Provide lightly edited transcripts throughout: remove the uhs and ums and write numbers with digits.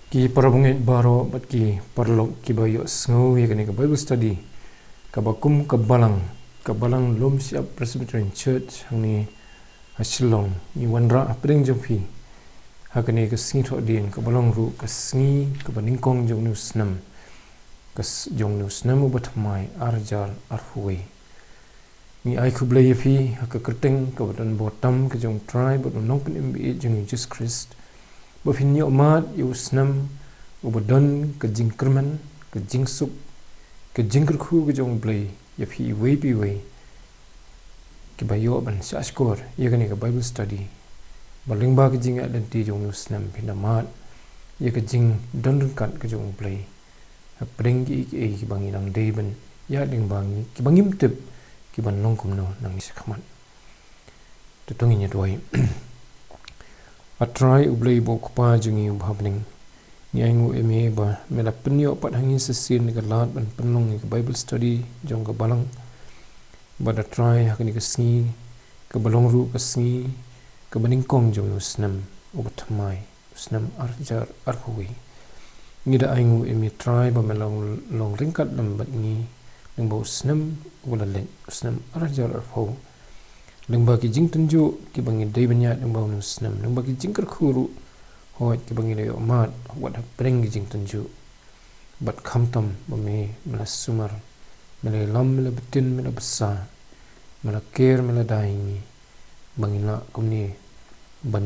Ki parabungit baroh bat ki parlok ki bayo Sngi ke Bible study kabakum ke Balang Lumshyiap Presbyterian Church ni Shillong ni wanra pdeng jompi hakane ke Sngi thok dien ke Balang ru ke Sngi ke baningkong jong nu snam ke jong nu snam ubatmai arjar arhuwe ni ai khuble yapi hak kerteng ke badan botam ke jong tribe but nong pen mbi jong Jesus Christ bafin ni umat yu snam ubadon ke jingkerman ke jingsuk ke jingkerku ke jong blay yapi we pi we ke bayo ban saskor ye ke Bible study balingba ke jing identity jong snam pinamat ye ke jing don kan ke jong blay pdeng ki bangi nang deben ya ding bangi ki bangim tip ki ban long kum no nang sakman tutungi nya doi atrai ublei bo kpa jungi ubhabning ni aingu eme ba mela penyo pat hangin sesin ke lat ban penlong ke Bible study jong ke Balang bada try hakni ke Sngi ke Balong ru ke Sngi ke baningkong jong snam ubatmai snam arjar arhui ni da aingu eme try ba melong long ringkat lambat ni nang bo snam wala le snam arjar arho lengba ki jing tenju ki bangi dei banyak lengba nu snam lengba ki jing kerkhuru hoi ki bangi le mat wat pdeng ki jing tenju bat khamtam bame mela sumar mela lam mela betin mela besa mela ker mela daingi bangi la kumni ban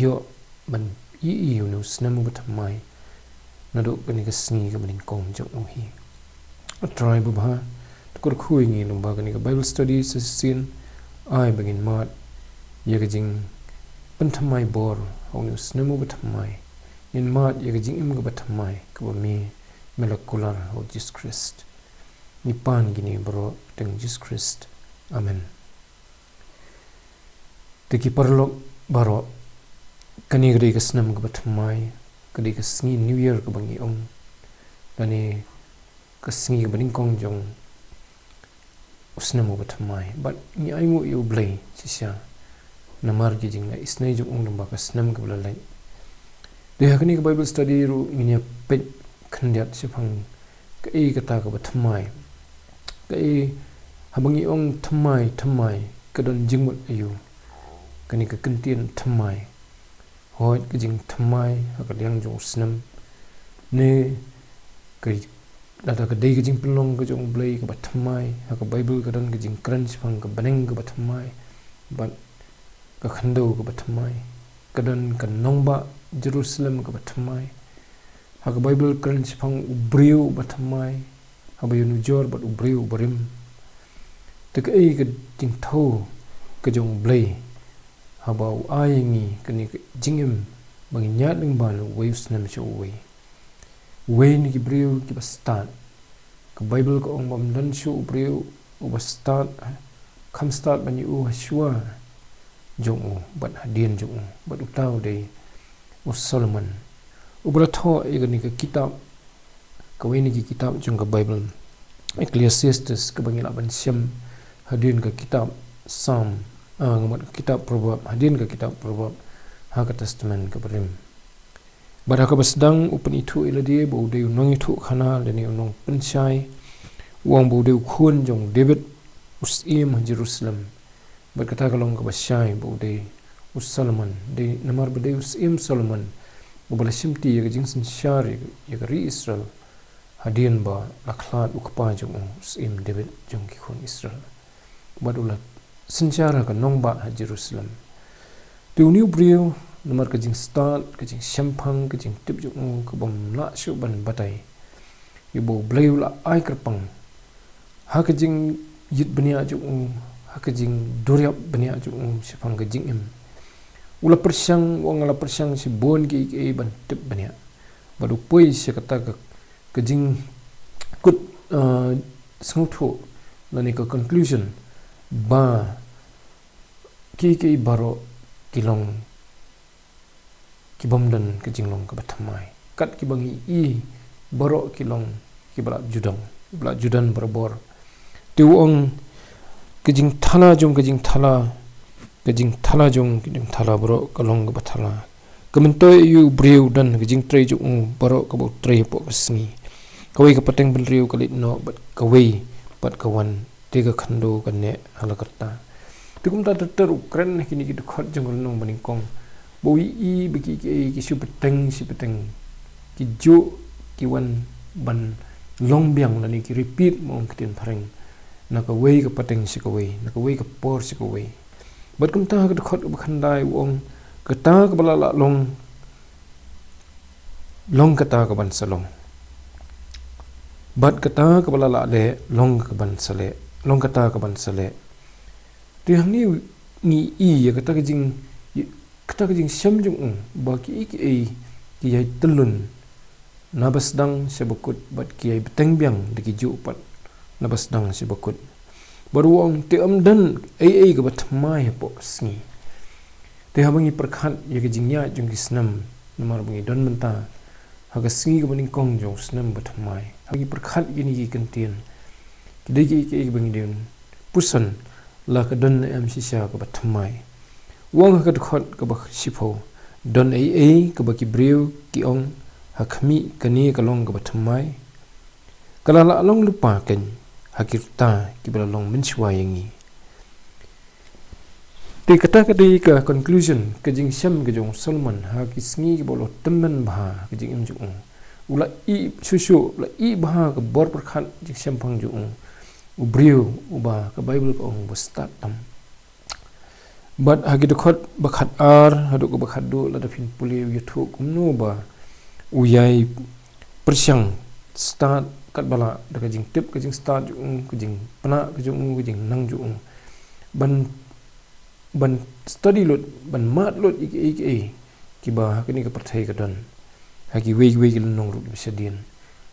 yo ban yi nu snam ubatmai nadu kani ke Sngi ke baningkong jong uhi atrai bubha tukur khui ngi lengba kani ke Bible study sesin ai bangin mat ye jing penthamai bor honu snemu bathamai in mat ye jing im bathamai ko mi molecular of Jesus Christ nipan gini bro teng Jesus Christ amen teki parlok baro kani gre ke snam ke bathamai kadi ke Sngi new year ke bangi dani ke Sngi ke baningkong jong usnam ubatmai but ni aingu yu blay sisya namar gi jing la isnai jong ong ba ka snam ke blalai de hakni ke Bible study ru ni pe khandiat sifang ke e kata ka batmai ke e habangi ong thamai ke don jingmut ayu kani ke kentien thamai hoi ke jing thamai ha ka liang jong snam ne ke data ke dei ke jing pelong ke jong blai ke batmai ha ke Bible ke dan ke jing crunch phang ke baneng ke batmai bat ke khando ke batmai ke dan ke nongba Jerusalem ke batmai ha ke Bible crunch phang ubriu batmai ha ba yunu jor bat ubriu barim te ke ai ke jing tho ke jong blai ha ba ai ngi ke ni jingim bang nyat ning ban waves nam cho we ni ki briu ki start ke Bible ko ong bam dan shu briu u start kam start bani u shua jong bat hadien jong bat utau de u Solomon u bratho e ni ke kitab ko ni ki kitab jong ke Bible Ecclesiastes ke bangi laban syam hadien ke kitab Psalm ngamat kitab Proverb hadien ke kitab Proverb ha ke testament ke berim Bada ka basdang upan itu iladi bau de nong itu khana deni nong penchai wang bau de khun jong David usim Jerusalem berkata kalong ka basai bau de Solomon de namar bade usim Solomon bala simti ye jing sin shari ye ri Israel hadien ba akhlat ukpa jong usim David jong ki khun Israel badula sinchara ka nong ba Jerusalem tu new brio nomor ke jing start ke jing shampang ke jing tip jong ke bom la shu ban batai ibo bleu la ai kerpang ha ke jing yit bania jong ha ke jing duriap bania jong shapang ke jing im ula persang wang la persang si bon ke ban tip bania badu poi se kata ke jing kut sngutho lani ke conclusion ba ki baro kilong kibam dan ke jinglong ke batmai kat ki bangi i baro kilong ki balak judan berbor tiwong ke jing thala jong ke jing thala jong ke jing thala bro kalong ke bathala kementoi yu briu dan jing trei ju baroh ka bo trei po sngi kawai ka pateng ben riu kalit no bat kawai pat kawan tiga khando kan ne halakarta tikum ta ter ukren kini ki khot jong nong baning kong boi i biki ki su peteng si peteng ki jo ki wan ban long biang lani ki repeat mong kitin phareng na ka wei ka pateng si ka wei na ka wei ka por si ka wei bat kum ta ka khot ba khandai wong ka ta ka bala la long ka ta ka ban salong bat ka ta ka bala la le long ka ban sale long ka ta ka ban sale ti hang ni i ya ka ta ka jing syam jung ba ki ki yai telun nabas dang sebekut bat ki yai beteng biang de ki ju pat nabas dang sebekut baruang te dan ai ka bat mai po sngi te habangi perkhat ya ki jingya jung ki snam namar bangi don menta ha ka sngi ka baning kong jong snam bat mai habangi perkhat gini ki kentien ki de ki bangi den pusan la ka don am sisa ka bat mai wang ka khot ka ba sipho don ai ka ba ki breu ki ong hakmi kani ka long ka ba thamai kala la long lupa ken hakirta ki ba long min chwa yangi te kata ka dei ka conclusion ka jing syam ka jong Solomon ha ki sngi ki bolo temmen bha ka jing im jung ula i susu la i bha ka bor prakhat jing syam phang jung u breu u ba ka bible ka ong ba start tam but hagi khot bakhat ar hadu ko bakhat do la da fin puli yu thu kumno ba uyai persyang start kat bala da ka jing tip ka jing start ju ka jing pana ka jing nang ju ban study lot ban mat lot ki ba ka ni ka perthai ka dan hagi wei ki nong ru bisadin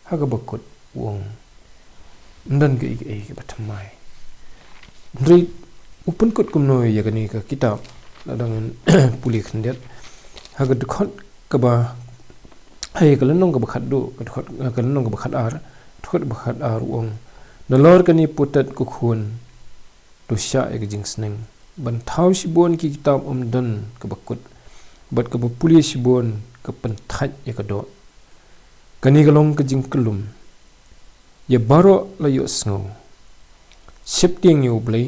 haga bakot wong ndan ka ki batmai ndri upun kot kumno ya kani ka kitab ladangan puli khandet haga khot ka ba hai ka lanong ka bakhat do ka lanong ka bakhat ar wong nalor kani putat ku khun to sha ek jing sneng ban thau si bon ki kitab dan ka bakut bat ka puli si bon ka penthat ya ka do kani ka long ka jing kelum ya baroh la yo sngo septiang yo blai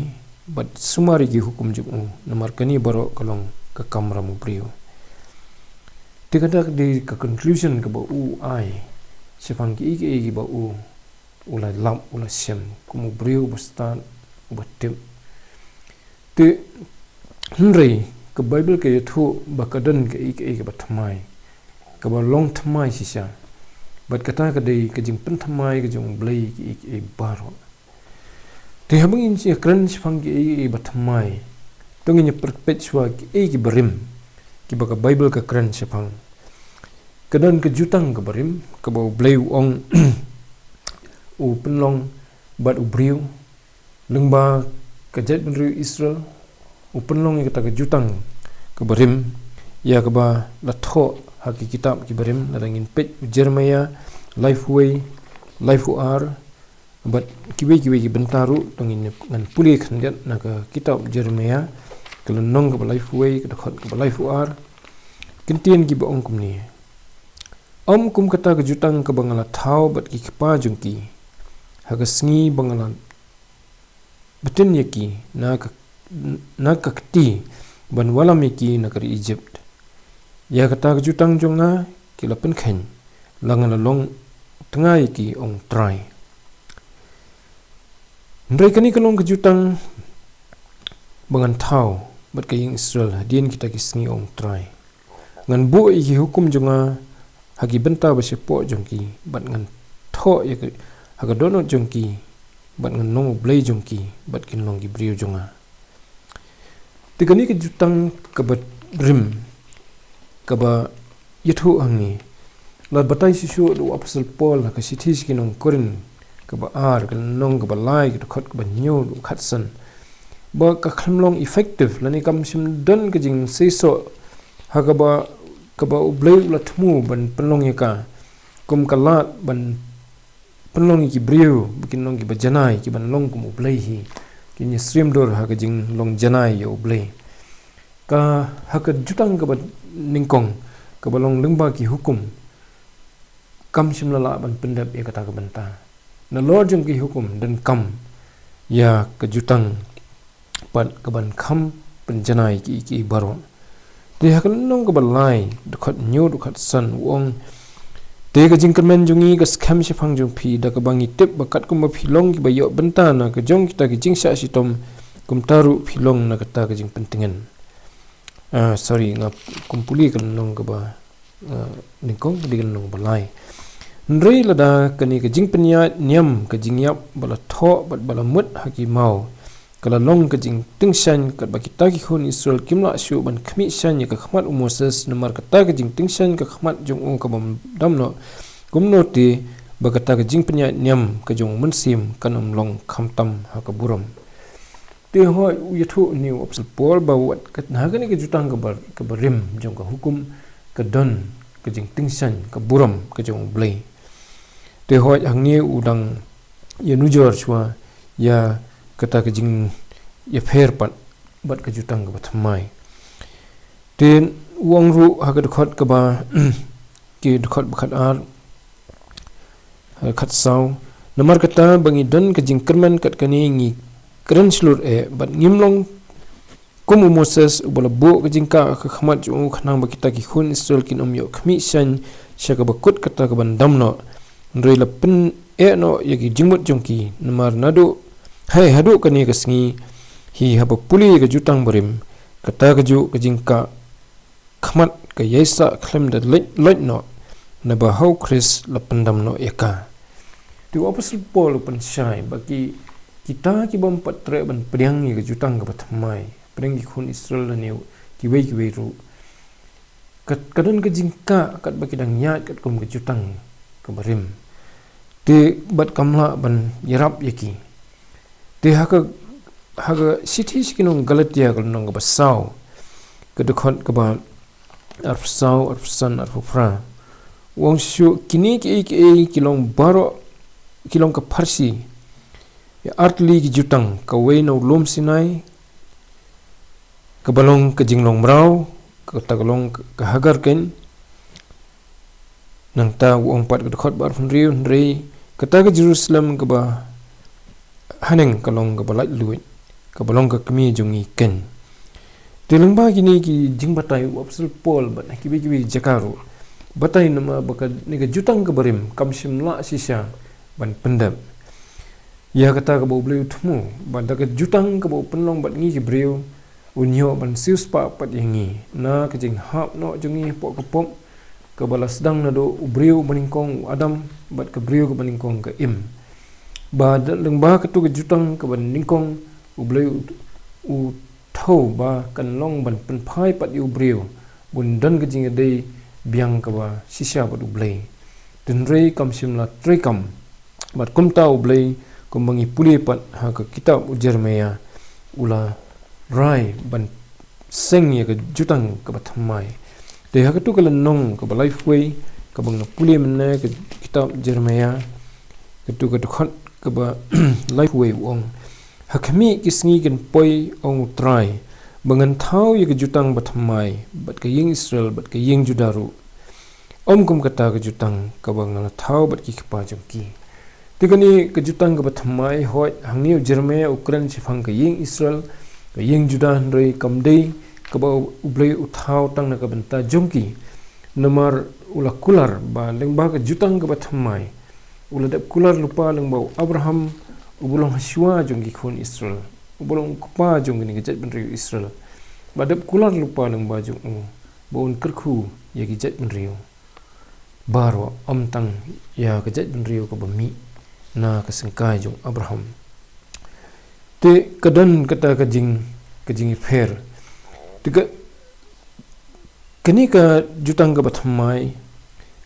but sumari ki hukum jung namar kani baroh kalong ka kamra mu brio tikadak di ka conclusion ka ba ai sepang ki ba ula lam ula sem kumu brio bastan batim te hnrei ka bible ke thu ba kadan ka ka ba thamai ka ba long thamai sisa bat kata ka dei ka jing penthamai ka jung blai ki baroh te habang in si kran sipang ki batmai tongin perpetua ki berim ki baka bible ka kran sipang kadan ke jutang ka berim ka bau bleu ong u penlong bat u briu lengba ka jet benru Israel u penlong ka ta ka jutang ka berim ya ka ba la tho haki kitab ki berim la dangin pej Jeremiah lifeway life but kiwe ki bentaru tongin ngan puli khandet na ka kitab Jeremiah kalau nong ka lifeway ka khot ka life kentien ki ba ong kumni kum kata ka jutang ka bangala thau bat ki kpa jungki haga sngi bangala betin yaki na ka kti ban wala miki na ka Egypt ya kata ka jutang jonga ki lapen khen langala long tngai ki ong try ndrai kani kalong kejutang bangan thau bat kaying Israel hadien kita ki sngi ong try ngan bu i hukum jonga hagi benta ba sepo jongki bat ngan tho ya haga dono jongki bat ngan nong blai jongki bat kin long gi brio jonga tikani kejutang ka bat rim ka ba yathu hangi la batai sisu do apostle Paul ka sithi ki nong korin ka ba ar ka nong ka ba lai ka khot ka ba nyo du khatsan ba ka khamlong effective lani kam sim don ka jing seiso ha ka ba blai la thmu ban penlong ka kum ka lat ban penlong ki brio bikin nong ki ba janai ki ban long kum blai hi ki ni stream dor ha ka jing long janai yo blai ka ha ka jutang ka ba ningkong kebalong lengba ki hukum kam simlala ban pendap ya kata kebenta na lord jong ki hukum dan kam ya kejutang pat keban kam penjanai ki baroh dia akan nong kebalai dekat nyu dekat san wong dia kejingkermen jungi ke skam si phang jong pi da kebangi tip bakat kum philong ki bayo benta na ke jong kita ke jingsa si tom kum taru philong na kata ke jing pentingan sorry ngap kumpuli kan nong ke ba ningkong di kan nong balai Nrei lada kani ke jing penya niam ke jing yap bala tho bat bala mut haki mau kala long ke jing tingshan kat baki taki khun Israel kimla shu ban khmi shan ya ke khmat Moses namar kata ke jing tingshan ke khmat jong ong ka bam damno kumno ti bakata ke jing penya niam ke jong mensim kanam long khamtam ha ka buram ti ho yathu ni opsal pol bawat kat na kani ke jutang ke barim jong ka hukum ke don ke jing tingshan ke buram ke jong blai te hoi hang ni udang ya nujor chua ya kata ke jing ya pher pat bat ke jutang ke bathamai ten wong ru ha ke khot ke ba ki khot bakhat ar khat sau namar kata bangi don ke jing kerman kat kani ngi kren slur bat ngimlong kum Moses ubala bo ke jing ka khmat ju khnang bakita ki khun Israel kin yo khmi shan shaka bakut kata ke bandamno Nrei la pen no yagi jingmut jongki namar nado hai hadu kani kasngi hi haba puli ke jutang barim kata ke ju ke jingka khmat ke yesa khlem da leit no na ba hau Chris la pendam no yaka tu apostle Paul pen shai baki kita ki bom patre ban pdeng ke jutang ke pathamai pdeng ki khun Israel ne ki wei ru kat kadon ke jingka kat baki dang nyat kat kum ke jutang kebarim te bat kamla ban yarap yaki te haga siti sikinong galatia kalnong basau kedekot keba arpsau arpsan arpfra wong shu kini ki kilong baroh kilong ka parsi ya artli ki jutang ka weino lom sinai kebalong ke jinglong brau ke tagalong ke hagar ken nang ta wong pat ke khot bar funriu nrei kata ke Jerusalem ke ba haneng kalong ke balai luit ke balong ke kemi jongi ken teleng ba kini ki jing batai apostle Paul bat kibi jakaru batai nama baka ni ke jutang ke barim kam simla sisa ban pendap ya kata ke bau bleu thumu ban ke jutang ke bau penlong bat ngi ke breu unyo ban sius pa pat yangi na ke jing hap no jongi pok kepom ke balas dang nado ubriu meningkong adam bat ke briu ke meningkong ke im ba lengba ke tu ke jutang ke meningkong ubriu u thau ba kan long ban pen phai pat yu briu bun dan ke jing dei biang ke ba sisa bat ublei den rei kam simla tre kam bat kum ta ublei kum bangi puli pat ha ke kitab Jeremia ula rai ban seng ye ke jutang ke bathamai de ha tu kala nong ke life way ke bang puli mena ke kitab Jeremia ke tu ke khot ke ba life way wong hakmi kisngi gen poi ong try bangan thau ye ke jutang bathamai bat ke ying Israel bat ke ying judaru kum kata ke jutang ke bang thau bat ki khpa jongki tikani ke jutang ke bathamai hoi hangni Jeremia ukran sifang ke ying Israel ke ying judah rei kamdei kebau ublei uthau tang na kabenta jongki namar ula kular ba lengba ke jutang ke bathamai ula dep kular lupa lengbau Abraham ubulong haswa jongki khun Israel ubulong kupa jongki ni gejat benri Israel ba dep kular lupa lengba jong baun kerku ya gejat benri baroh tang ya gejat benri ke bami na kesengkai jong Abraham te kadan kata kajing fair tiga kini ka jutang ka bathamai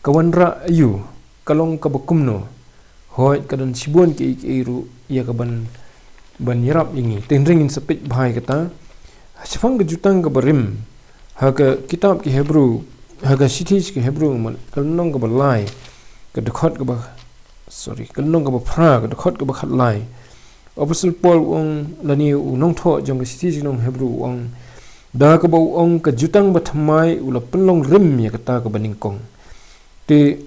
kawan ra ayu kalong ka bakumno hoi kadan sibon ki iru ya ka ban yarap ingi tenringin sepit bhai kata sifang ka jutang ka barim ha ka kitab ki Hebrew ha ka sitis ki Hebrew man kalong ka balai ka dekhot ka ba kalong ka ba phra ka dekhot ka ba khatlai apostle Paul ong lani unong tho jong ka sitis nong Hebrew ong da ka bau ong ka jutang bathamai ula penlong rim ya kata ka baningkong te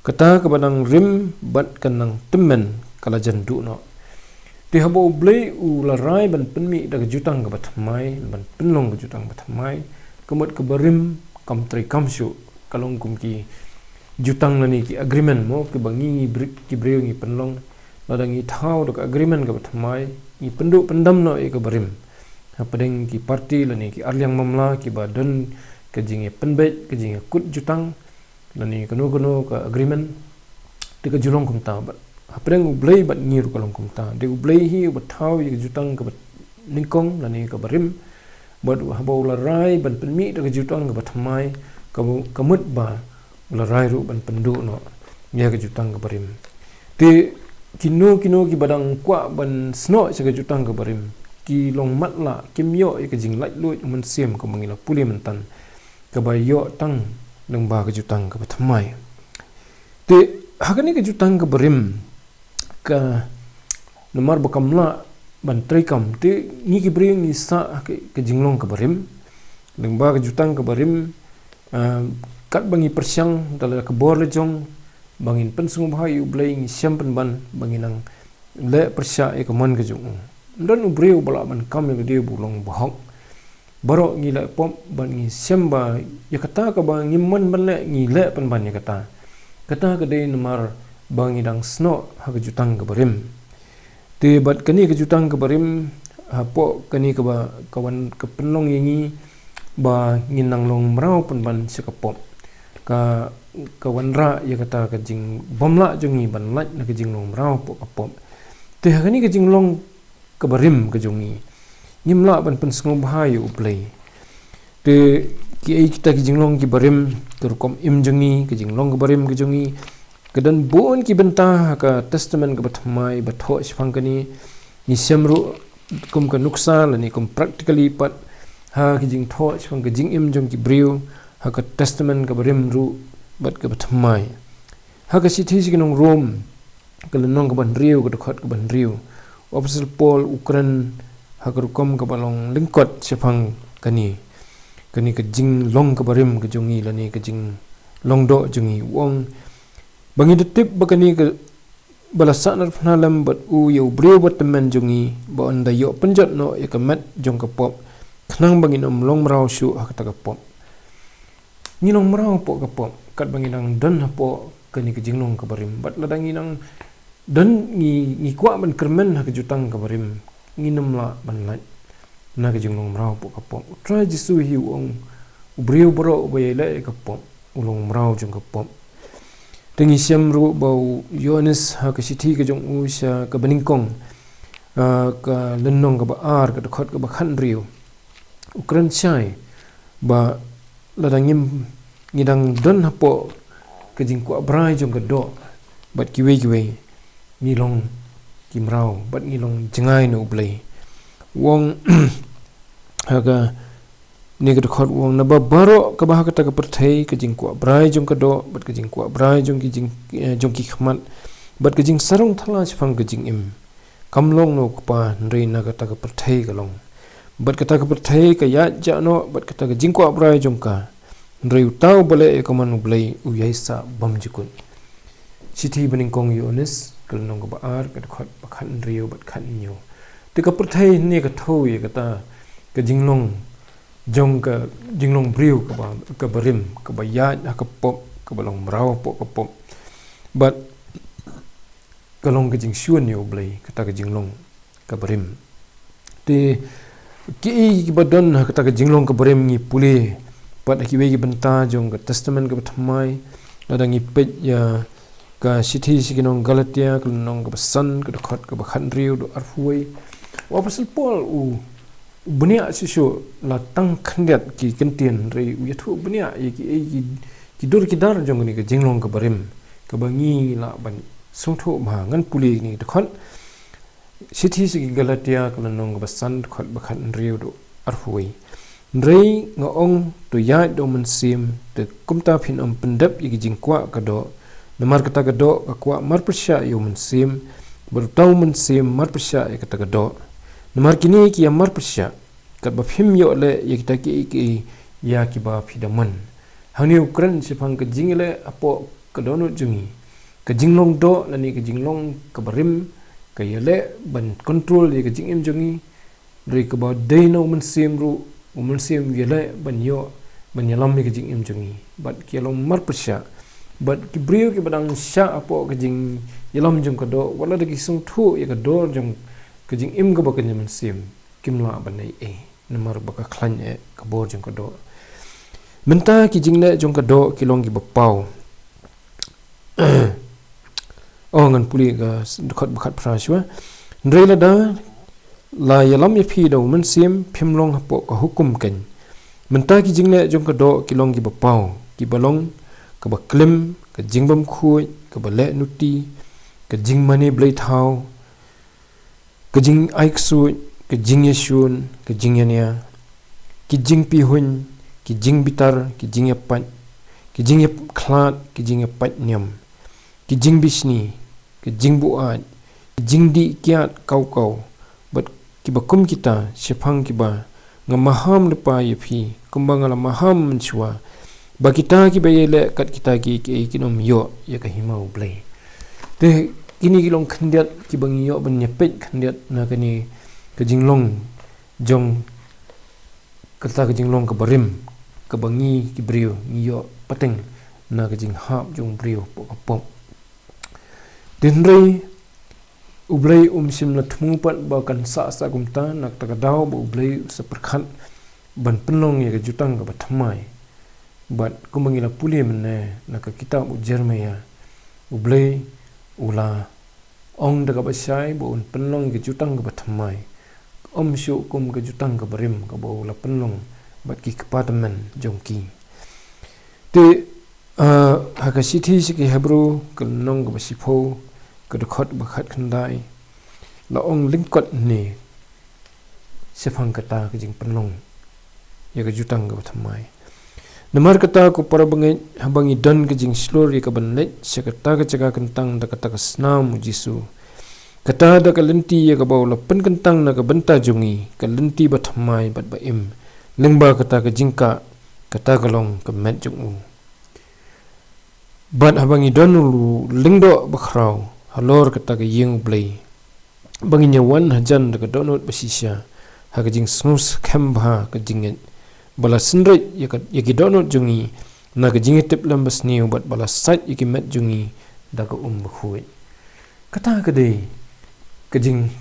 kata ka banang rim bat kanang temen kala jandu no te habo blei ula rai ban penmi da ka jutang ka bathamai ban penlong ka jutang bathamai kemat ka barim kam tri kamsyu kalong kum ki jutang nani ki agreement mo ke bangi ki breu ngi penlong ladangi thau da agreement ka bathamai ni penduk pendam no e ka barim pdeng ki parti lani ki arliang mamla ki badan ke jinge penbet ke jinge kut jutang lani kono ka agreement te ka julong kum ta pdeng ublei bat ngir kalong kum ta de ublei hi bat thau ki jutang ka ningkong lani ka barim bat habo la rai ban penmi da ka jutang ka bathamai ka mut ba la rai ru ban pendu no ya ka jutang ka barim te kino ki badang kwa ban sno sa ka jutang ka barim ki long mat la kim yo ke jing lait luit mun siam ko mangila puli mentan ka ba yo tang nang ba ka jutang ka bathamai te hagani ka jutang ka barim ka nomar bakamla ban trikam te ni ki bring ni sa ke jinglong ka barim nang ba ka jutang ka barim kat bangi persyang dala ka bor le jong bangin pen sngewbha yu blai ni siam pen ban banginang le persya e ka man ka jong dan ubreu bala ban kam yang dia bulong bahok baroh ngi la pom ban ngi semba ya kata ka ba ngi man ban le ngi le pan ban ya kata ka de nomar bangi dang sno ha ka jutang ka barim te bat kani ka jutang ka barim ha po kani ka ba kawan ka penlong yangi ba ngi nang long mrau pan ban se ka pom ka kawan ra ya kata ka jing bomla jongi ban laj na ka jing long mrau po ka pom te ha kani ka jing long kabarim ka jongi nimla ban pen sngewbha yu play te ki ai kita ki jinglong ki barim terkom im jongi ki jinglong ka barim ka jongi kedan bon ki benta ka testament ka bathamai batho sphang kani ni semru kum ka nuksa lani kum practically pat ha ki jing tho sphang ka jing im jong ki breu ha ka testament ka barim ru bat ka bathamai ha ka sithi si kinong rom ka lenong ka ban riu ka khot ka ban riu Apostle Paul Ukraine hakerukom ka balong lingkot sefang kani ka jing long ka barim ka jongi lani ka jing long do jongi wong bangi detip bakani ka balasa nar phnalam bat u yo breu bat men jongi ba anda yo penjat no ya ka mat jong ka pop khnang bangi nom long mrau shu hakata ka pop ni long mrau po ka pop kat bangi nang dan po kani ka jing long ka barim bat ladangi nang dan ngi kwa ban kermen ha ka jutang ka barim ngi namla ban laj na ka jinglong mrau po ka pom try jisu hi ong ubreu bro ba yele ka pom ulong mrau jong ka pom tengi siam ru bau yones ha ka sithi ka jong u sha ka baningkong ka lenong ka ba ar ka khot ka ba khan riu ukran chai ba ladangim ngidang don ha po ka jing kwa brai jong ka do bat kiwe ngilong kimrau bat ngilong jengai no blai wong haga ne ka khot wong na ba baro ka ba ka ta ka perthai ka jing kwa brai jong ka do bat ka jing kwa brai jong ki jong ki khmat bat ka jing sarong thala chphang ka jing im kamlong no pa nrei na ka ta ka perthai ka long bat ka ta ka perthai ka ya ja no bat ka ta ka jing kwa brai jong ka nrei tau bale e ka man blai u yaisa bam jikun sithi baningkong yones kalnong ka baar ka khot bakhan riu bat khan nyu te ka perthai ne ka thoi ka ta ka jinglong jong ka jinglong briu ka ba ka barim ka ba ya ka pop ka balong mrau po ka pop bat kalong ka jing shuan nyu blai ka ta ka jinglong ka barim te ki badon ka ta ka jinglong ka barim ngi puli pat ki we gi banta jong ka testament ka thamai ladangi pet ya ka sithi sikinong Galatia kalnong ka basan ka khot ka bakhan riu do arhuai Apostle Paul u bunia sisu la tang khandiat ki kentien rei u yathu bunia ki dur ki dar jong ni ka jinglong ka barim ka bangi la ban sungtho ma ngan puli ni de khot sithi siki Galatia kalnong ka basan khot bakhan riu do arhuai rei ngong to ya do man sim de kumta phin am pendap yi jingkwa ka do namar kata ka do ka kwa mar persya yu man sim bertau man sim mar persya kata ka do namar kini ki mar persya kat ba phim yo le ya kita ki ya ki ba phidaman hangni ukran sifang ke jingile apo ke donut jungi ke jinglong do lani ke jinglong ke barim ke yele ban control ye ke jingim jungi ri ke ba deino men sim ru men sim yele ban yo ban yalam ke jingim jungi bat ki long mar persya bat ki brio ki badang sya apo ke jing yalam jung ke do wala de ki sung thu ye ke do jung ke jingim ke ba ke men sim kimla ban nei namar ba ka khlan e ke bor jung ke do menta ki jingle jong ka do ki long ki bapau ngan puli ga khot bakhat prashwa ndrela da la yalam ye phi do man sim phim long hapo ka hukum ken menta ki jingle jong ka do ki long ki bapau ki balong ka ba klim ka jingbam khui ka ba le nuti ka jingmani blai thau ka jing aiksu ka jing yeshun ka jing yania ki jingpi hun ki jing bitar ki jing yapat ki jing yap khlat ki jing yapat nyam ki jing bisni ki jing buat ki jing di kiat kau bat ki bakum kita sifang ki ba ngamaham lepa yapi kumbang ala maham menchua ba kita ki bayele kat kita ki kinom yo ya ka himau blai te kini ki long khandiat ki bang yo ban nyepet khandiat na kani ka jing long jong kata ka jing long ka barim ka bangi ki brio ngiyo pateng na ka jing hap jong brio po kapom dinrei ublai sim la thmupat ba kan sa gumta nak ta daw ba ublai seperkhat ban penlong ye ka jutang ka bathamai bat kumangi la puli menne na ka kitab jeremia ublai ula ong daga basai ba un penlong ke jutang ka bathamai syu kum ka jutang ka barim ka ba ula penlong bat ki kepartemen jongki te haka sithi siki hebru kenong ka basipho ka khot bakhat khandai la ong lingkot ni sefang kata ka jing penlong ya ka jutang ka bathamai namar kata ko para bangai habangi dan ka jing slori ka banlet sekata ka jaga kentang da kata ka snam jisu kata da ka lenti ya ka baula pen kentang na ka benta jungi ka lenti bathamai bat baim lingba kata ka jingka kata kalong ka met jung bat habangi donulu lingdo bakhrau halor kata ka yeng blai bangi nyawan hajan da ka donut basisya ha ka jing sngewbha ka jinget bala sindret ya ki donut jungi na ka jingetip lambas niu bat bala sat ya ki met jungi da ka bakhui kata ka dei ka jing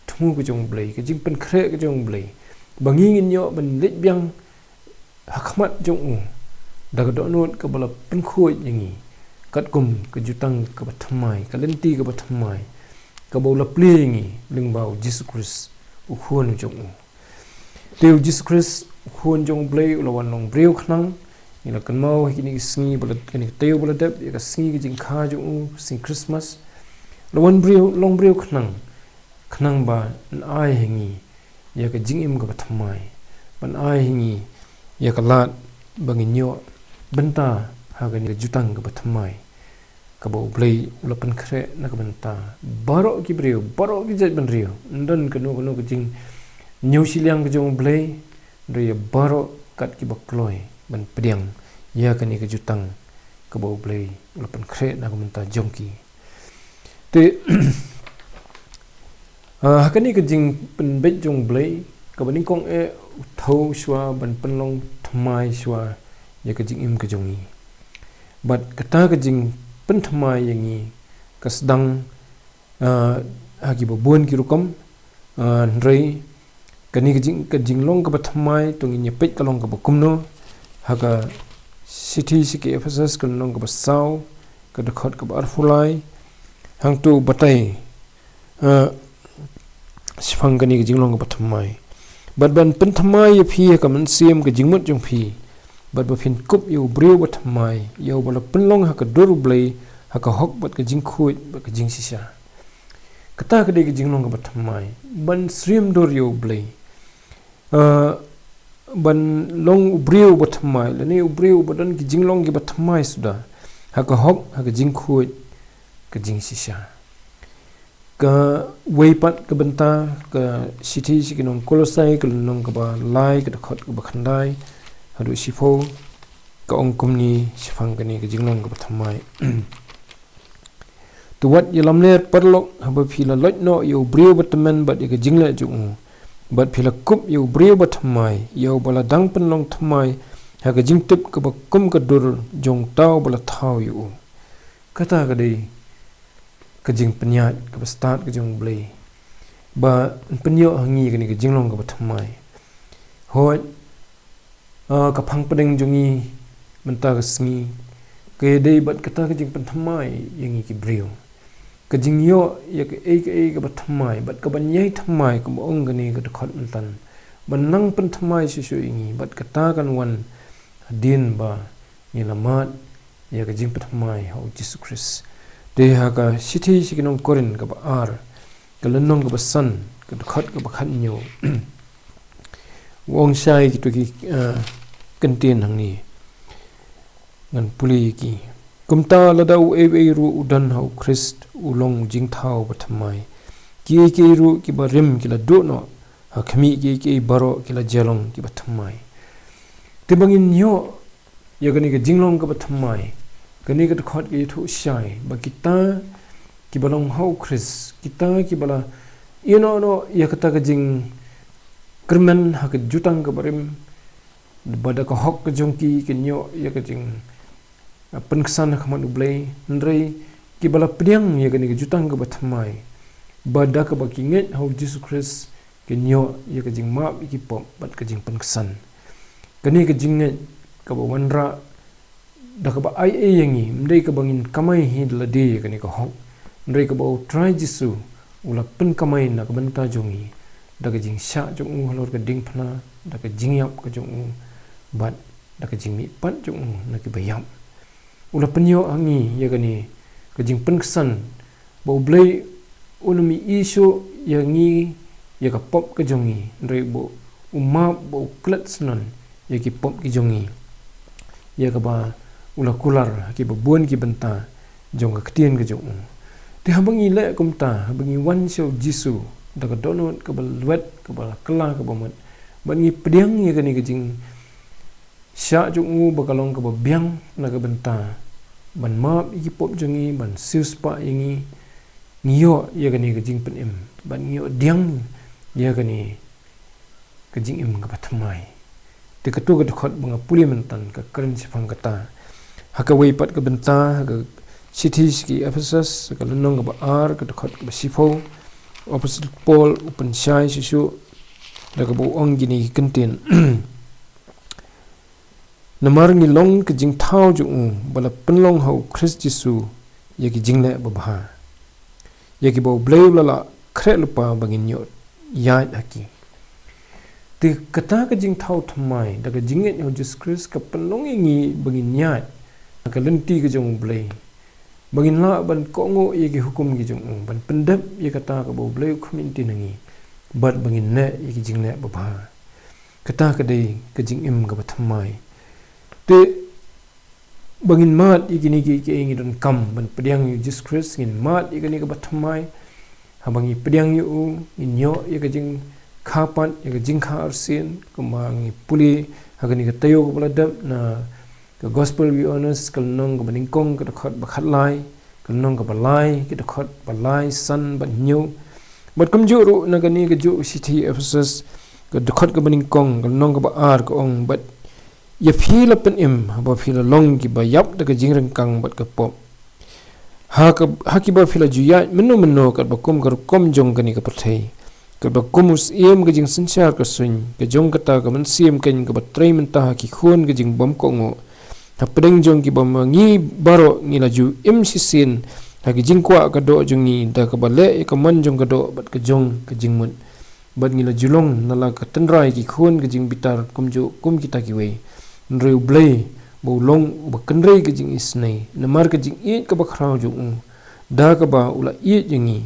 thmu ka jong blai ka jing pen khre ka jong blai bangi ngin yo ban lit biang hakmat jong daga donut ka bala pen khoi yangi kat kum ka jutang ka bathamai ka lenti ka bathamai ka bola plingi lingbau JISU KHRIST ukhon jong teu JISU KHRIST ukhon jong blai ulawan long breu khnang ila kan mau hini sngi bala kani teu bala dep ya ka sngi jing kha jong sing Christmas lawan breu long breu khnang ba ai hengi ya ka jingim ka bathamai ban ai hingi ya ka lat banginyo benta ha ga ni jutang ka bathamai ka bo blai ulapan khre na ka benta baroh ki brio baroh ki jat ban rio ndan ka no ka jing nyu siliang ka jong blai ri baroh kat ki bakloi ban pdeng ya ka ni ka jutang ka bo blai ulapan khre na ka benta jongki te hakani ka jing pen bet jong blai ka baning kong thau shwa ban penlong thmai shwa ya ka jing im ka jongi bat kata ka jing pen thmai yangi ka sedang hagi babon ki rukom rei kani ka jing long ka bathmai tongi nyepet ka long ka bakumno haka sithi siki Ephesus ka long ka basau ka dakhot ka barfulai hang tu batai sifang kani ka jinglong ka bathamai bat ban penthamai phi ka man siam ka jingmut jong phi bat ba phin kup yu breu bathamai yu bala penlong ha ka dur blai ha ka hok bat ka jingkhuit bat ka jing sisa kata ka de ka jinglong ka bathamai ban srim dur yu blai ban long breu bathamai lani breu badan ki jinglong ki bathamai suda ha ka hok ha ka jingkhuit ka jing sisa ka weipat ka benta ka sithi sikinong kolosai ka nong ka ba lai ka khot ka ba khandai hadu sifo ka ongkumni sifang kani ka jinglong ka thammai tu wat yelamner parlok haba phila lojno yo brio batman bat ka jingla jung bat phila kup yo brio batmai yo bala dang penlong thammai ha ka jingtip ka ba kum ka dur jong tau bala thau yo kata ka dei ka jing penyat ka start ka jong blei ba penyo hangi ka ni ka jinglong ka thammai hoi ka phang pdeng jongi menta ka sngi ke dei bat kata ka jing thammai yangi ki brio ka jing yo ya ka ka thammai bat ka banyai thammai ka ong ka ni ka khot mentan banang pen thammai sisu ingi bat kata kan wan din ba ni lamat ya ka jing thammai ho JISU KHRIST de ha ka sithi sikinong korin ka ba ar ka lenong ka ba san ka khot ka ba khan nyo wong sai ki to ki kantin hang ni ngan puli ki kumta ladau ru udan hau Christ ulong jing thau ba thammai ki ru ki ba rim ki la do no ha khami ki baroh ki la jalong ki ba thammai te bangin nyo ya gani ka jinglong ka ba thammai kani ka khot ki thu shai ba kita ki balong hau Christ kita ki bala no ya kata ka jing kermen ha ka jutang ka barim bada ka hok ka jongki ki nyo ya ka jing penkesan ka man ublei ndrei ki bala pdeng ya kani ka jutang ka bathamai bada ka ba kinget hau JISU KHRIST ki nyo ya ka jing map ki pop bat ka jing penkesan kani ka jinget ka ba wanra da ka ba ai yangi mdei ka bangin kamai hi la de ka ni ka hok mdei ka ba try JISU ula pen kamai na ka benta jongi da ka jing sha jong halor ka ding phna da ka jing yap ka jong bat da ka jing mi pat jong na ki bayam ula penyo angi ya ka ni ka jing penkesan ba blei unumi isu yangi ya ka pop ka jongi mdei bo umap bo klat snan ya ki pop ki jongi ya ka ba ula kular ki babuan ki benta jong ka ktien ka jong te habangi le kumta habangi wan show JISU da ka donot ka balwet ka bala kala ka bamat bangi pdeng ye ka ni ka jing sha jong bakalong ka babyang na ka benta ban map ki pop jongi ban siuspa yangi ngiyo ye ka ni ka jing pen im ban ngiyo diang ye ka ni ka jing im ka pathamai te ka tu ka khot banga puli mentan ka karen sifang kata haka weipat ka benta haka sithi ki Ephesus ka lenong ka ba ar ka khot ka sifo opposite Paul open shai sisu da ka bo ong gini kentin namar ni long ka jing thau ju bala penlong hau Christ JISU ya ki jingle ba bha ya ki bo bleu lala khre lupa bangin yo ya haki te kata ka jing thau thamai da ka jinget hau JISU KHRIST ka penlong ngi bangin nyat ka lenti ka jong blei bangin la ban kongo ye ki hukum ki jong ban pendap ye kata ka bo blei community nangi bat bangin ne ye ki jingle ba ba kata ka dei ka jing im ka bathamai te bangin mat ye ki ni ki ngi don kam ban pediang yu JISU KHRIST ngin mat ye ki ni ka bathamai ha bangi pediang yu in yo ye ka jing khapat ye ka jing kha arsin kumangi puli ha ka ni ka tayo ka baladap na ka gospel we honest kal nong ka baningkong ka khot ba khatlai kal nong ka balai ka khot balai san ban nyu bat kam ju ru na ka ni ka ju sithi Ephesus ka khot ka baningkong kal nong ka ba ar ka ong bat ya feel pen im ba feel long ki ba yap da ka jingrang kang bat ka pop ha ki ba feel ju ya meno ka ba kom jong ka ni ka pathai ka ba komus em ka jing sinchar ka swing ka jong ka ta ka man sim ken ka ba trai men ta ki khon ka jing bom ko ngo ha pdeng jong ki bam ngi baroh ngi la ju im sisin ha ki jing kwa ka do jong ni da ka ba le ka man jong ka do bat ka jong ka jing mun bat ngi la julong nala ka tenrai ki khon ka jing bitar kum kita ki we nreu blei bo long ba kanrei ka jing isnai namar ka jing it ka ba khrau jong da ka ba ula it jingi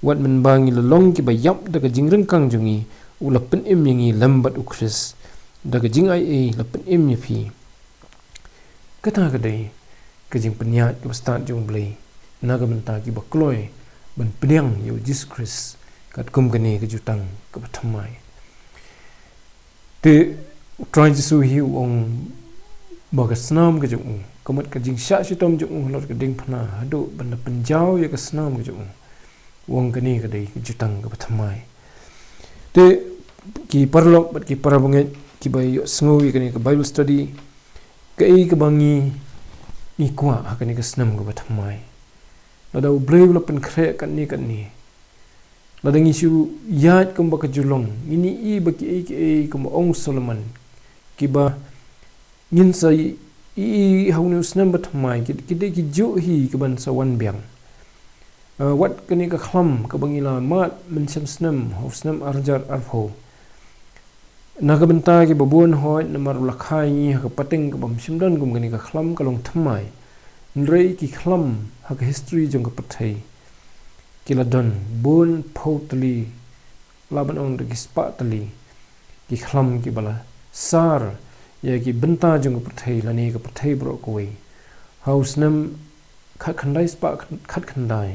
wat men bangi la long ki ba yap da ka jing reng kang jongi ula pen im yangi lambat u Christ da ka jing ai la pen im ni phi kata ka dei ka jing penyat ka start jong blei na ka benta ki ba kloi ban pdeng U JISU KHRIST kat kum kani ke jutang ke pathamai te try JISU hi ong baga snam ke jong kamat ka jing sha shitom jong lor ke ding phana hadu ban penjau ya ke snam ke jong wong kani ke dei ke jutang ke pathamai te ki parlok bat ki parabunget ki bai sngi kani ke Bible study ke ke bangi ikwa hakani ke snam ke pathamai lada brave la pen khre kan ni lada ngisu yat kum ba ke julong ini I ba ki kum ong Solomon ki ba ngin sai I haunu snam pathamai ki de ki jo hi ke ban sawan biang wat kani ka khlam ka bangila mat men sam snam ho snam arjar arpho naga benta ki babon hoy namar lakhai ni ka pateng ka bam simdan gum kani ka khlam ka long thamai nrei ki khlam ha ka history jong ka pathai kila don bon photli laban on ki spa tali ki khlam ki bala sar ya ki benta jong ka pathai lani ka pathai bro ko we house nam khat khandai spa khat khandai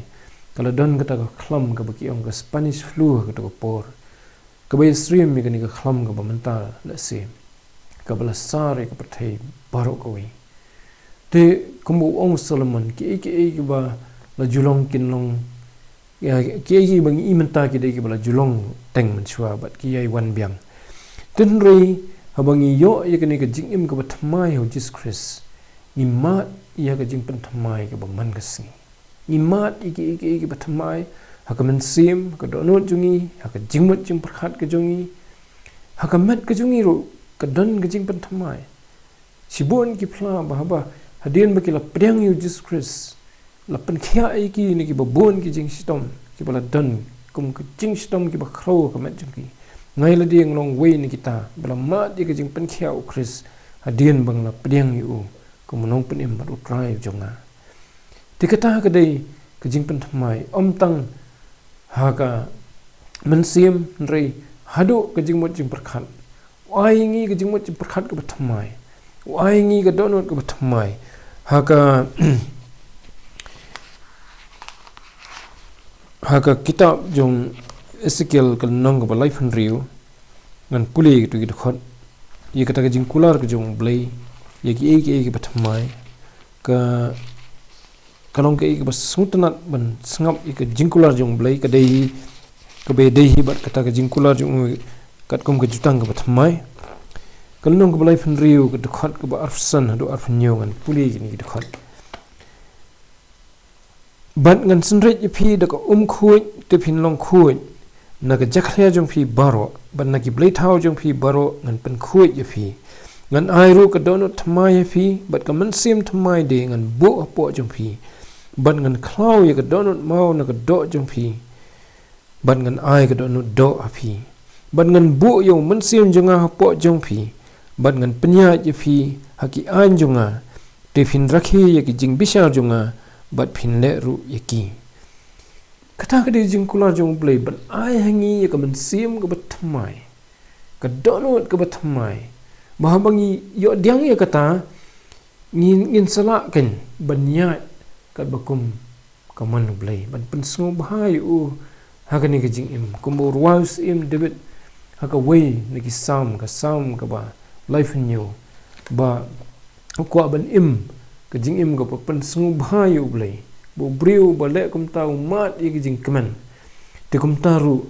kala don kata ka khlam ka baki ong ka Spanish flu ka to por ka bai stream mi kani ka khlam ka bamanta la se ka bala sare ka pathai baro ko we te kumbu ong Solomon ki ba la julong kin long ya ki bang imenta ki de ki bala julong teng man chua bat ki ai wan biang tin rei habangi yo ya kani ka jingim ka pathamai ho JISU KHRIST ni mat ya ka jing panthamai ka man ka singi ni mat iki pathamai hakaman sim ka donot jungi haka jingmut jing prakhat ka jungi haka mat ka jungi ro ka don ka jing panthamai sibon ki phla bahaba hadien ba ki la pdeng U JISU KHRIST la pen khia iki ni ki babon ki jing sitom ki bala don kum ka jing sitom ki ba khro ka mat jungi ngai la ding long way ni kita bala mat ki jing pen khia U KHRIST hadien bang la pdeng U kum nong pen im ba drive jonga tikata ka dei ka jing panthamai om tang ha ka mensim rei hadu ka jing mot jing prakhat wai ngi ka jing mot jing prakhat ka pathamai wai ngi ka donot ka pathamai ha ka kitab jong Ezekiel ka nong ka life and riu ngan puli tu ki khot ye kata ka jing kular ka jong blai ye ki pathamai ka kalong ke ik bas sungtanat ban sngap ik jingkular jong blai ka dei ka be dei hi bat kata ka jingkular jong kat kom ka jutang ka pathamai kalong ka blai phan riu ka khot ka ba arfsan hadu arfan nyon puli ni ki khot bat ngan sunret ye phi da ka khuj te phin long khuj na ka jakhya jong phi baroh ban na ki blai thau jong phi baroh ngan pen khuj ye phi ngan ai ru ka donot thamai ye phi bat ka man sim thamai de ngan bo apo jong phi ban ngan khlau ye ka donut mau na ka do jong phi ban ngan ai ka donut do a phi ban ngan bu yo man sim jonga po jong phi ban ngan pnya ye phi haki an jonga te phin rakhi ye ki jing bisha jonga bat phin le ru ye ki kata ka de jing kula jong play ban ai hangi ye ka man sim ka bathamai ka donut ka bathamai mahabangi yo diang ye kata ngin sala ken ban nya kat bakum kaman blai ban pen sngewbha U hakani ka jing im kumbo ruas im debit haka way niki sam ka ba life new ba ko ban im ka jing im ka pen sngewbha U blai bo briu ba le kum tau mat ye ka jing kaman te kum taru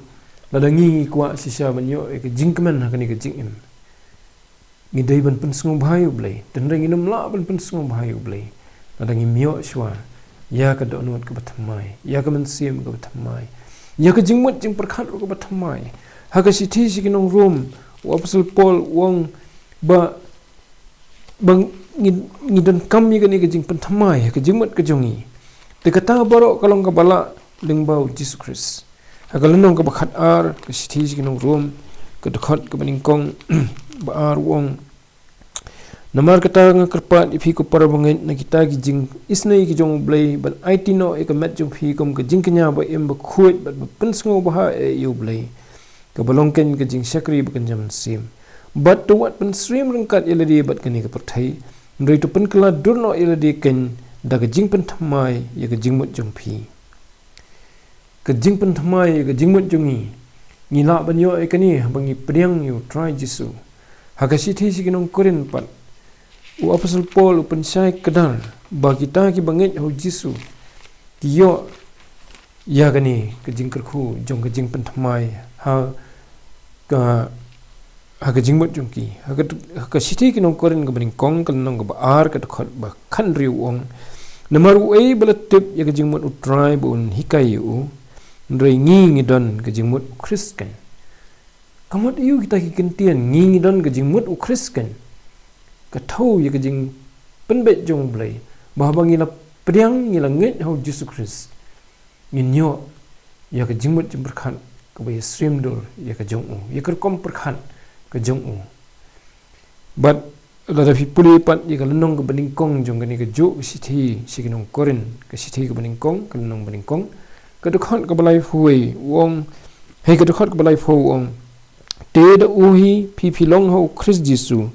ladangi kwa sisa ban yo ka jing kaman hakani ka jing im ni dei ban pen sngewbha U blai ten ring inum la ban pen sngewbha U blai ladangi mio shwa ya ka donot ka pathamai ya ka man sim ka pathamai ya ka jingmut jing prakhat ka pathamai ha ka sithi sikinong room Apostle Paul wong ba bang ni don kam ni ka ni ka jing pathamai ka jingmut ka jongi te kata baro kalong ka bala lingbau JISU KHRIST ha ka lenong ka bakhat ar ka sithi sikinong room ka dekhot ka baningkong ba ar wong namar kata nga kerpat ipi ko para bangit na kita ki jing isnai ki jong blai ban it no ek met jong phi kom ka jing kenya ba em ba khuit ba pen sngewbha U blai ka balongken ka jing sakri ba kan jam sim but to what pen stream rangkat eladi bat kani ka perthai ndrei to pen kala dur no eladi ken da ka jing pen thamai ya ka jing mut jong phi ke jingpynthymmai ke jingmut jungi ngila banyo ekani bangi pdeng yu try jisu hakasithi sikinong korin pat u apostle Paul u pensai kedar ba kita ki bangit ho jisu kiyo ya gani ke jingkerku jong ke jingpynthymmai ha ke jingmut jongki ha sithi kinong korin ke bening kong kan nong ke baar ke khot ba khan riu ong namar u ei belatip ya ke jingmut u try bun hikai u ndrei ngi don ke jingmut Christ kan kamot yu kita ki kentian ngi don ke jingmut u Christ kan ka thau ya ke jing penbet jong blai ba bangila pdeng ngila nget ho JISU KHRIST nginyo ya ke jingmut jemberkhan ke bay stream dor ya ke jong u ya ke kom perkhan ke jong u but la da puli pat ya ke lenong ke bening kong jong ke jo sithi sikinong korin ke sithi ke bening kong ke lenong bening kong ke dekhot ke balai hui wong he ke dekhot ke balai pho wong te da uhi pi long ho Christ JISU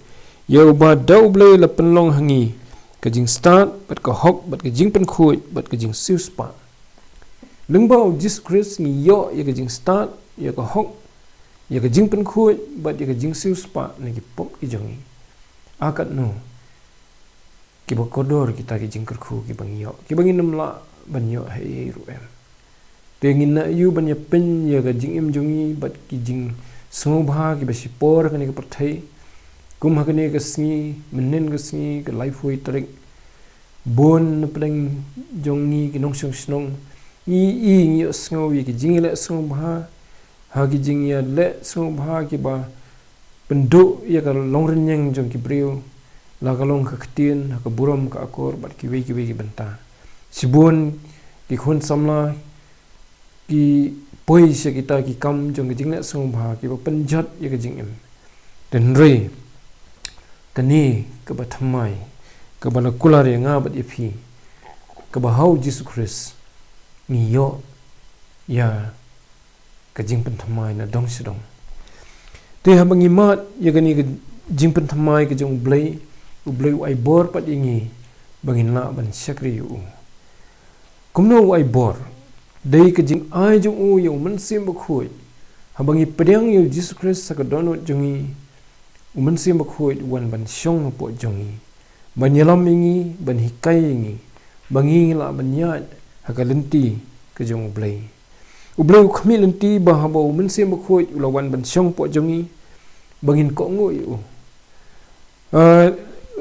yo ba dau blai la penlong hangi ke jing start bat ke hok bat ke jing pen khoi bat ke jing siu spa lengbau JISU KHRIST ni yo ya ke jing start ya ke hok ya ke jing pen khoi bat ya ke jing siu spa ni ki pop ki jongi akat no ki ba kodor kita ki jing kerkhu ki bang yo ki bangin namla ban yo hai ru em tengin na yu ban ya pen ya ke jing im jongi bat ki jing sngewbha ki ba sipor ka ni ke perthai kum hakane ke sngi menen ke sngi ke life hui tarik bon pdeng jongi ki nong song snong ngi sngwi ki jingile sngewbha ha ki jing ya le sngewbha ki ba penduk ya ka longren yang jong ki brio la ka long ka ktien ha ka buram ka akor bat ki we ki benta sibon ki khun samla ki poi se kita ki kam jong ki jingle sngewbha ki ba penjat ya ka jing em den re kani ke bathamai ke bala kulare nga bat ipi ke bahau JISU KHRIST ni yo ya ke jingpynthymmai na dong sidong te ha bangi mat ya gani ke jingpynthymmai ke jong blai u blai ai bor pat ingi bangin la ban sakri u kumno ai bor dei ke jing ai jong u yo man sim bakhoi ha bangi pdeng yo JISU KHRIST sa ka donot jongi uman sim bakhoi wan ban shong po jongi ban yalam ingi ban hikai ingi bangi la ban yat hakalenti ke jong blai u blai u khmi lenti ba ha ba uman sim bakhoi ulawan ban shong po jongi bangin ko ngo yu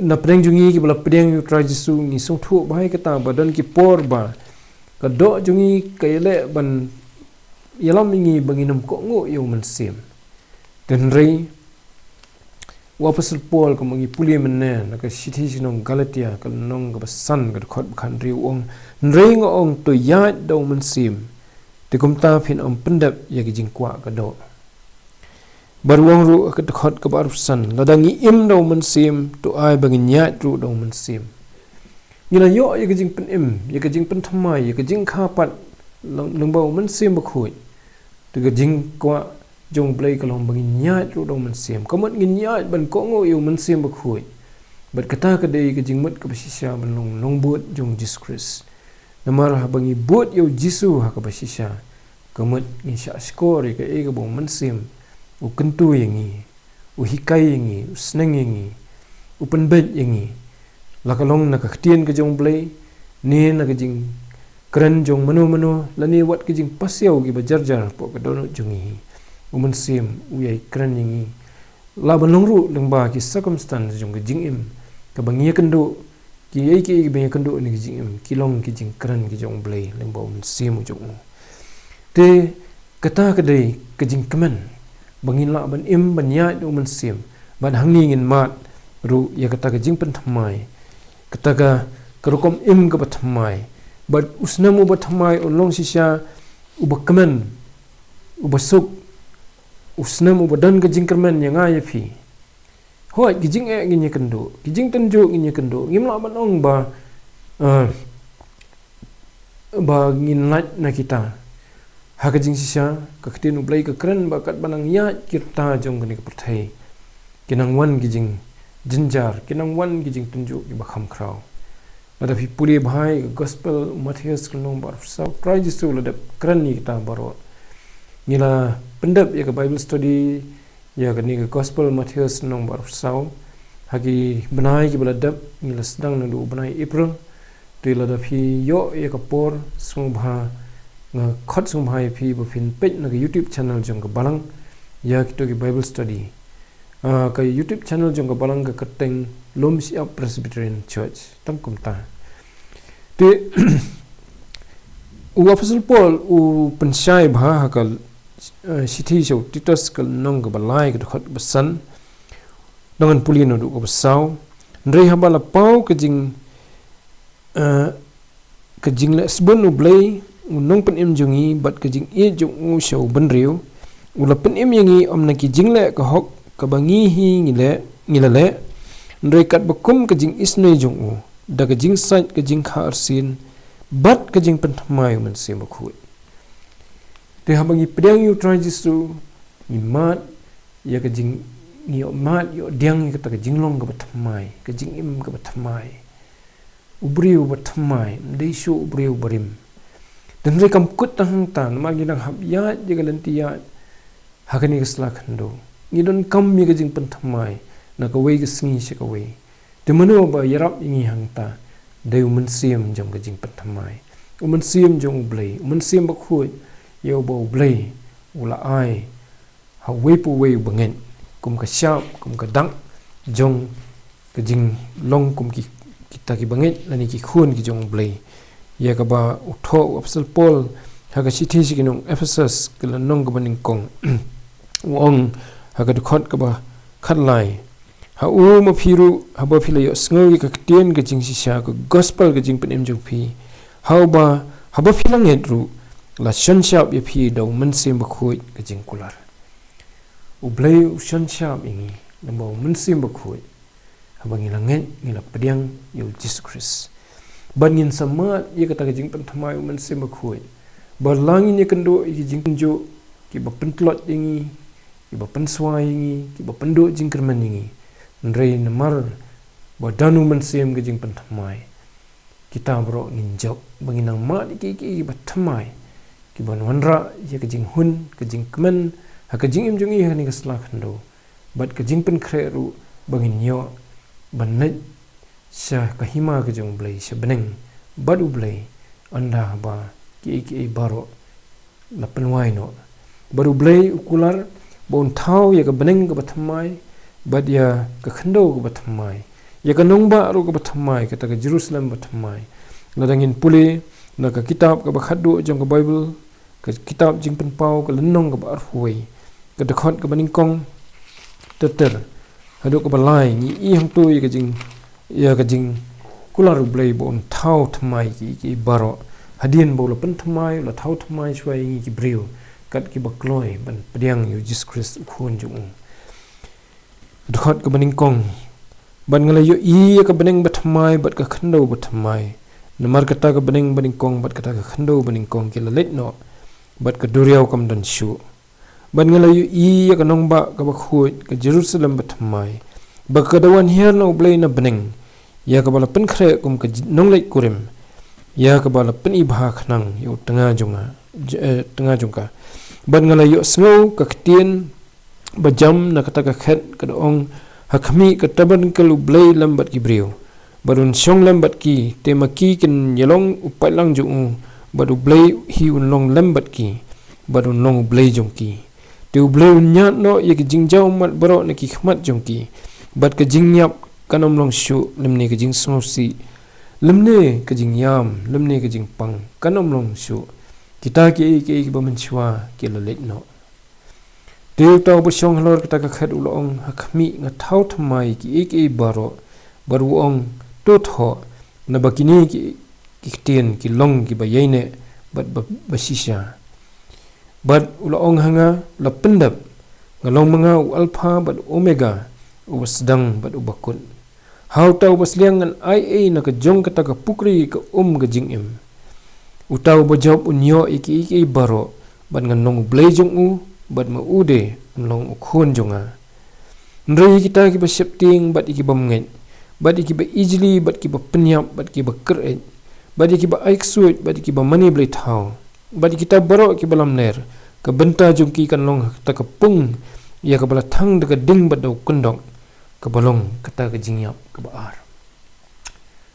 na pdeng jongi ki bala pdeng yu tra JISU ngi song thu bai ka ta ba don ki por ba ka do jongi kaile ban yalam ingi banginam ko ngo yu man sim den rei Apostle Paul ko mangi puli menne na ka sithi sinong Galatia ka nong ka san ka khot khan riu ong nring ong to ya do man sim te kum ta phin om pendap ya ki jingkwa ka do barwang ru ka khot ka bar san ladangi im do man sim to ai bangin ya ru do man sim ngila yo ya ki jing pen im ya ki jing pen thamai ya ki jing kha pat lungbo man sim ba khoi te ka jing kwa jong blai kalong bangin nyat ru dong man sim kamot ngin nyat ban ko ngo yu man sim ba khoi bat kata ka dei ka jingmut ka basisya ban long bot jong JISU KHRIST namar ha bangi bot yu JISU ha ka basisya kamot ngi sha skor ka e ka bong man sim u kentu yangi u hikai yangi u sneng yangi u penbet yangi la kalong na ka ktien ka jong blai ne na ka jing kran jong mano lani wat ka jing pasyaw gi bajarjar po ka dono jongi uman sim uyai kran yangi la ban longru lengba ki circumstance jong ke jing im ka bangia kendo ki ai ki bangia kendo ni ki jing im ki long ki jing kran ki jong blai lengba uman sim jong te kata ka dei ke jing kemen bangin la ban im ban ya uman sim ban hangni ngin mat ru ya kata ke jing penthamai kata ka kerokom im ka pathamai bat usnamu pathamai ulong sisya ubakkemen ubasuk usnam ubadan ke jingkermen yang ai phi hoi gijing e ginya kendo gijing tenjo ginya kendo ngimla banong ba ba nginlat na kita ha ka jing sisa ka ktin ublai ka kren ba kat banang ya kirta jong gani ka perthai kinang wan gijing jinjar kinang wan gijing tenjo ki ba kham khrau ladap hi puli bhai gospel Matthias kalong bar sau try jisu ladap kran ni kita baro ngila pendap ya ke Bible study ya ke ni ke gospel Matthias nong bar sau hagi benai ki baladap ngila sedang nang du benai April tu ladap hi yo ya ke por sngewbha nga khot sngewbha phi bo fin page na ke YouTube channel jong ke Balang ya kita ke Bible study ke YouTube channel jong ke Balang ke Keteng Lumshyiap Presbyterian Church tangkum ta te u apostle Paul u pensyai bha hakal sithi show Titus kal nong ke balai ke khot besan dengan pulien du ke besau ndrei habala pau ke jing le sbon u blai u nong pen im jungi bat ke jing e jong u show benriu u la pen im yangi om na ki jing le ke hok ke bangi hi ngile le ndrei kat bakum ke jing isnei jong u da ke jing sait ke jing kharsin bat ke jing penthamai men se makhui te habangi pdeng yu try jisu ni mat ya ke jing ni mat yo diang ke ta ke jing long ke penthamai ke jing im ke penthamai ubriu penthamai ndei shu ubriu barim dan re kam kut tang tan magi nang hab ya je galanti ya hakani ke sla khando ni don kam mi ke jing penthamai na ka wei ke sngi se ka wei te mano ba yarap ingi hangta de umen siam jong ke jing penthamai umen siam jong blai umen siam ba khoi yo bo blai ula ai ha wei pu wei bangen kum ka syap kum ka dang jong ke jing long kum ki kita ki bangen lani ki khun ki jong blai ya ka ba utho apostle Paul ha ka sithi si kinong Ephesus ke lanong ka baning kong wong ha ka khot ka ba khatlai ha u ma phiru ha ba phila yo sngi ka tien ka jing sisha ka gospel ka jing penem jong phi ha ba ha ba philang hetru la shanshap ye phi do man sim ba khoi ka jing kular u blai u shanshap ingi namo man sim ba khoi ha ba ngi langen ngi la pdeng U JISU KHRIST banin sama ye ka ta ka jing penthamai man sim ba khoi ba langin ye kendo ki jing jo ki ba pentlot ingi ki ba penswai ingi ki ba pendo jing kerman ingi ndrei namar ba danu man sim ke jing penthamai kita bro ninjok banginang ma ki ba thamai ki ban wanra ye ke jing hun ke jing kmen ha ke jing im jungi ha ni ke sla khando bat ke jing pen khre ru bangin yo ban net sha ka hima ke jong blai sha beneng badu blai anda ba ki baroh la penwai no baru blai ukular bon thau ye ke beneng ke bathamai bad ya ka khando ke bathamai ya ka nongba ru ke bathamai ka ta ke Jerusalem bathamai ladangin puli na ka kitab ka bakhadu jong ka Bible ka kitab jing pen pau ka lenong ka bar huai ka dekhot ka baning kong teter hadu ka balai ni i hang tu ka jing ya ka jing kular blai bon thau thamai ki baroh hadien bo la pen thamai la thau thamai shwai ngi ki briu kat ki bakloi ban pdeng U JISU KHRIST khun jung dekhot ka baning kong ban ngala yo i ka beneng bathamai bat ka khando bathamai namar kata ka beneng baning kong bat kata ka khando baning kong ki la let no bat ka duriau kam dan shu ban ngala yo i ka nongba ka bakhut ka Jerusalem bathamai ba ka dawan hier no blai na beneng ya ka bala pen khre kum ka nonglai kurim ya ka bala pen ibha khnang yo tanga jongka ban ngala yo sngo ka ktien bajam na kata ka khet ka ong hakmi ka taban ka lu blai lambat ki brio barun shong lambat ki temaki kin yelong upai lang jung badu blai hi un long lambat ki barun long blai jong ki te blai nyat no ye ki jingjau mat baro na ki khmat jong ki bat ka jingyap kanom long shu lemne ka jing snosi lemne ka jing yam lemne ka jing pang kanom long shu kita ki ba menchwa ki la let no Dew tau bersyong halor kita ka khat ulong hakmi nga thau thamai ki baroh baru ong to tho na bakini ki tien ki long ki bayaine bat basisha bat ulong hanga la pendap ngalong manga alpha bat omega sedang bat ubakun hau tau basliang ngan ia na ka jong kata ka pukri ka ga jingim utau bajawab unyo iki baroh bat ngan nong blai jong u bat ma ude long ukhon jonga ndrei kita ki basyapting bat iki bamnget badi ki ba easily bat ki ba penyap bat ki ba keret badi ki ba aik suit badi ki ba mani blai thau badi kita baroh ki balam ner ka benta jong ki kan long ta ka pung ya ka bala thang de ka ding bat do kundok ka balong kata ka jingyap ka ba ar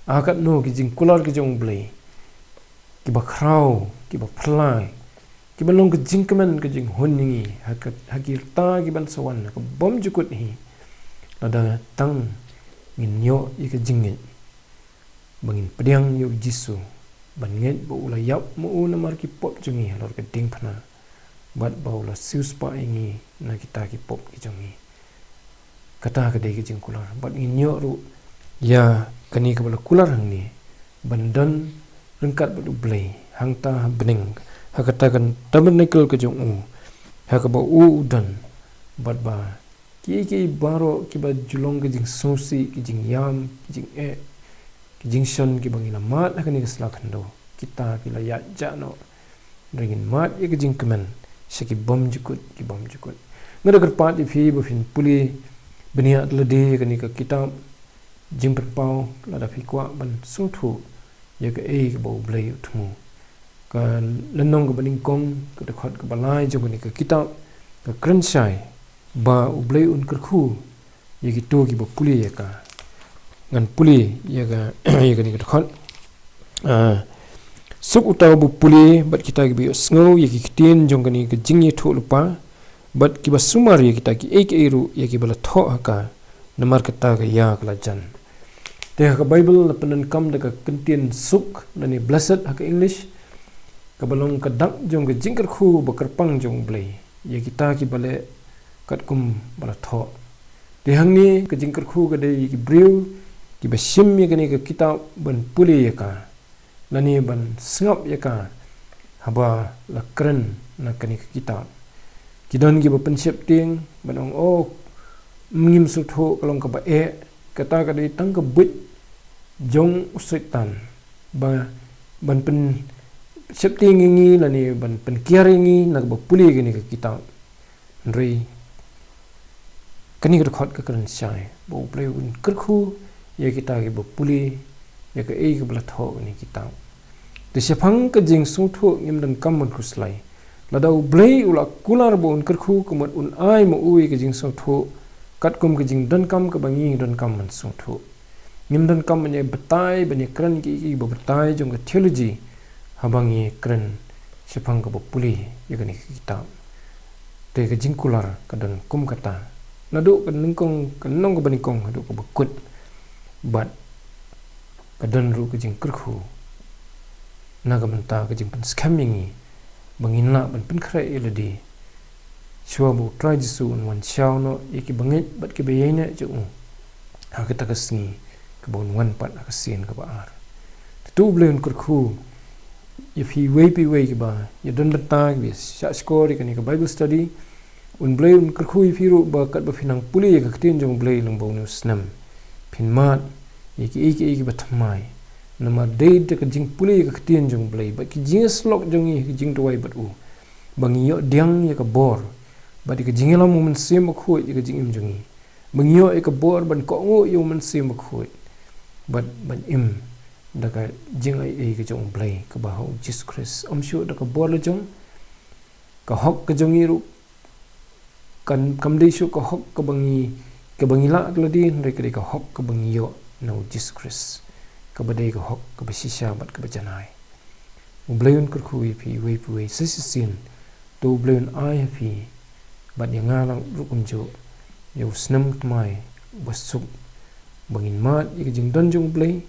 akat no ki jing kular ki jong blai ki ba khrau ki ba phlai ki ba long ka jingkemen ka jing honingi hakir ta ki ban sawan ka bom jukut hi lada tang ngin yo ika jingit bangin pdeng yo jisu ban nget bo ula yap mo una mar ki pop jungi lor ka ding phana bat ba ula sius pa ingi na kita ki pop ki jungi kata ka de ki jing kular bat ngin yo ru ya kani ka bala kular hang ni bandan rengkat badu blai hang ta bening hakata kan tabernacle ka jong u hakaba u udan bat ba ki baroh ki ba julong ki jing sosi ki jing yam ki jing ki jing shan ki bangina mat hakani ka slakhando kita ki la ya ja no ringin mat ki jing kemen shaki bom jukut ki bom jukut ngada kar pat fi bo fin puli benia lade kani ka kitab jing perpau la da fi kwa ban suthu ya ka ka bo blai thmu ka lenong ka baning kong ka de khot ka balai jo kani ka kitab ka krenchai ba ublai un kerkhu yagi to ki ba puli ya ka ngan puli ya ga ya ga ni ka khot suk utaw bu puli bat kita ki bi sngo yagi kitin jong kani ka jingye tho lupa bat ki ba sumar ya kita ki ru yagi bala tho ka namar kata ga ya kala jan te ka bible la panan kam da ka contain suk nani blessed ha ka english ka balong ka dak jong ka jingker khu ba karpang jong blai ya kita ki bale kat kum bala tho de hangni ka jingker khu ka de ki brew ki ba sim ye kani ka kitab ban puli ya ka nani ban sngap ya ka haba la kren na kani ka kitab kidon ki ba pensiap ting banong o mngim su tho kalong ka ba kata ka de tang ka but jong usaitan ba ban pen siap ting ngi lani ban pen kiari ngi na ba puli kani ka kitab rei kani ka khot ka kran sai bo play un kerkhu ya kita ki bo puli ya ka ka bla tho ni kita de shapang ka jing su tho ngim dan kam mon khuslai ladau blai ula kular bo un kerkhu kumat un ai mo ui ka jing su tho kat kum ka jing dan kam ka bangi dan kam man su tho ngim dan kam ne batai bani kran ki bo batai jong ka theology habangi kran shapang ka bo puli ya ka ni kita te ka jing kular ka dan kum kata nadu kan ningkong kan nong ka banikong hadu ka bakut bat kadan ru ka jing kerkhu naga menta ka jing pen scamming bangina ban pen khra eladi shwabu try jisu un wan chao no yeki bangit bat ke bayena ju ha ka ta ka sngi ka bon wan pat ka sin ka ba ar tu blen kerkhu if he way ke ba ya don bata bi sha score ka ni ka bible study un blai un kerkhu firu ba kat ba finang puli ka tin jong blai long bo nu snam phin mat iki ba thamai nama dei de ka jing puli ka tin jong blai ba ki jing slok jong ki jing toy bat u bangi yo diang ya ka bor ba di ka jing lam mun sim ba khoi ka jing im jong bangi yo ka bor ban ko ngo yo mun sim ba khoi bat ban im da ka jing ai ka jong blai ka ba ho Jesus Christ shu da ka bor la jong ka hok ka jong ru kan kamdei shu ka hok ka bangi la kladi re ka hok ka bangi yo no Jesus Christ ka badai ka hok ka basisha bat ka bajanai ubleun kerkhu pi we pi sisin to ubleun ai pi bat yanga lang rukum jo yo snam tmai basuk bangin mat ik jing don jong blai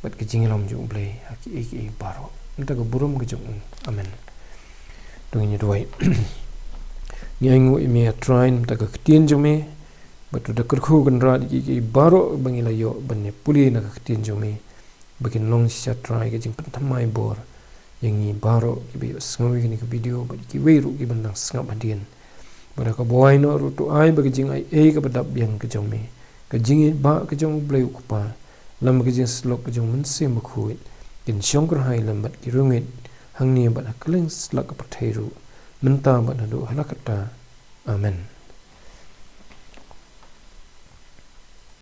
bat ka jing lam jong blai haki baroh nta ka burum ka jong amen dong ni doi ni aingu ime train ta ka tin jome batu da kerkhu kan ra ki baroh bangila yo banne puli na ka tin jome bakin long sha try ka jing thamai bor yangi baroh ki be sngi ni ka video ba ki weiru ki bandang snga badien bara ka boy no ru to ai ba ki jing ai ka badap yang ka jome ka jing ba ka jong blai ku pa lam ka jing slok ka jong mun sim khu kin shong kar hai lam bat ki rungit hangni ba kleng slak ka pathairu menta ba do halakata amen.